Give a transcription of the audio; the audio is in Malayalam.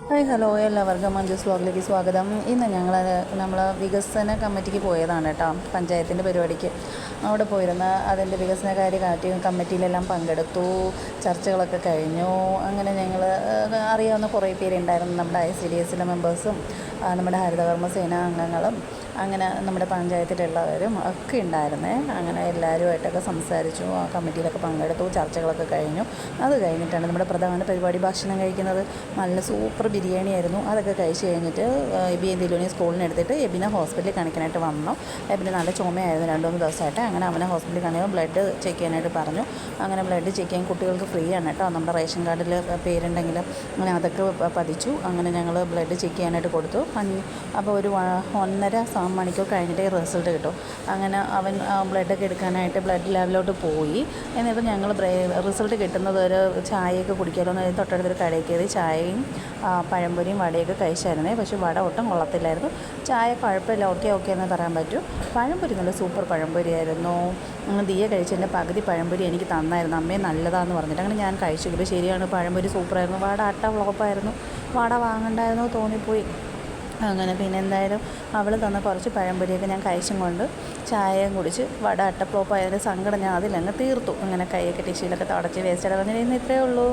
ഹായ് ഹലോ എല്ലാവർക്കും മഞ്ജുസ് വ്ലോഗിലേക്ക് സ്വാഗതം. ഇന്ന് നമ്മൾ വികസന കമ്മിറ്റിക്ക് പോയതാണ് കേട്ടോ, പഞ്ചായത്തിൻ്റെ പരിപാടിക്ക്. അവിടെ പോയിരുന്ന അതിൻ്റെ വികസനകാര്യ കമ്മിറ്റിയിലെല്ലാം പങ്കെടുത്തു. ചർച്ചകളൊക്കെ കഴിഞ്ഞു. അങ്ങനെ ഞങ്ങൾ അറിയാവുന്ന കുറേ പേരുണ്ടായിരുന്നു. നമ്മുടെ ICDSലെ മെമ്പേഴ്സും നമ്മുടെ ഹരിതകർമ്മസേന അംഗങ്ങളും അങ്ങനെ നമ്മുടെ പഞ്ചായത്തിലുള്ളവരും ഒക്കെ ഉണ്ടായിരുന്നേ. അങ്ങനെ എല്ലാവരുമായിട്ടൊക്കെ സംസാരിച്ചു, ആ കമ്മിറ്റിയിലൊക്കെ പങ്കെടുത്തു. ചർച്ചകളൊക്കെ കഴിഞ്ഞു. അത് കഴിഞ്ഞിട്ടാണ് നമ്മുടെ പ്രധാന പരിപാടി ഭക്ഷണം കഴിക്കുന്നത്. നല്ല സൂപ്പർ ബിരിയാണി ആയിരുന്നു. അതൊക്കെ കഴിച്ച് കഴിഞ്ഞിട്ട് എബിയെ ദിലുവിനെ സ്കൂളിനെടുത്തിട്ട് എബിനെ ഹോസ്പിറ്റലിൽ കാണിക്കാനായിട്ട് വന്നു. എബിന് നല്ല ചുമയായിരുന്നു 2-3 ദിവസമായിട്ട്. അങ്ങനെ അവനെ ഹോസ്പിറ്റലിൽ കാണിക്കുമ്പോൾ ബ്ലഡ് ചെക്ക് ചെയ്യാനായിട്ട് പറഞ്ഞു. അങ്ങനെ ബ്ലഡ് ചെക്ക് ചെയ്യാൻ കുട്ടികൾക്ക് ഫ്രീ ആണ് കേട്ടോ. നമ്മുടെ റേഷൻ കാർഡിൽ പേരുണ്ടെങ്കിൽ അങ്ങനെ അതൊക്കെ പതിച്ചു. അങ്ങനെ ഞങ്ങൾ ബ്ലഡ് ചെക്ക് ചെയ്യാനായിട്ട് കൊടുത്തു. അപ്പോൾ ഒരു 1.5 മണിക്കൂർ കഴിഞ്ഞിട്ടേ റിസൾട്ട് കിട്ടും. അങ്ങനെ അവൻ ബ്ലഡൊക്കെ എടുക്കാനായിട്ട് ബ്ലഡ് ലാബിലോട്ട് പോയി. എന്നിട്ട് ഞങ്ങൾ റിസൾട്ട് കിട്ടുന്നത് ഒരു ചായയൊക്കെ കുടിക്കാമല്ലോ എന്ന് തൊട്ടടുത്തൊരു കടയിൽ കയറി ചായയും പഴംപൊരിയും വടയൊക്കെ കഴിച്ചായിരുന്നേ. പക്ഷേ വട ഒട്ടും കൊള്ളത്തില്ലായിരുന്നു. ചായ കുഴപ്പമില്ല, ഓക്കെ എന്ന് പറയാൻ പറ്റും. പഴംപൊരി നല്ല സൂപ്പർ പഴംപൊരിയായിരുന്നു. ദിയ കഴിച്ചതിൻ്റെ പകുതി പഴംപൊരി എനിക്ക് തന്നായിരുന്നു. അമ്മയെ നല്ലതാണെന്ന് പറഞ്ഞിട്ട് അങ്ങനെ ഞാൻ കഴിച്ചു. ശരിയാണ്, പഴംപൊരി സൂപ്പറായിരുന്നു. വട അട്ട ഫ്ലോപ്പായിരുന്നു. വട വാങ്ങണ്ടായിരുന്നു തോന്നിപ്പോയി. അങ്ങനെ പിന്നെ എന്തായാലും അവൾ തന്ന കുറച്ച് പഴംപൊരിയൊക്കെ ഞാൻ കഴിച്ചും കൊണ്ട് ചായയും കുടിച്ച് വട അട്ട ഫ്ലോപ്പായതിൻ്റെ സങ്കടം ഞാൻ അതിലങ്ങ് തീർത്തു. അങ്ങനെ കൈയൊക്കെ ടിഷ്യൂലൊക്കെ തുടച്ച് വേസ്റ്റ് ഇടുക. ഇന്ന് ഇത്രയേ ഉള്ളൂ.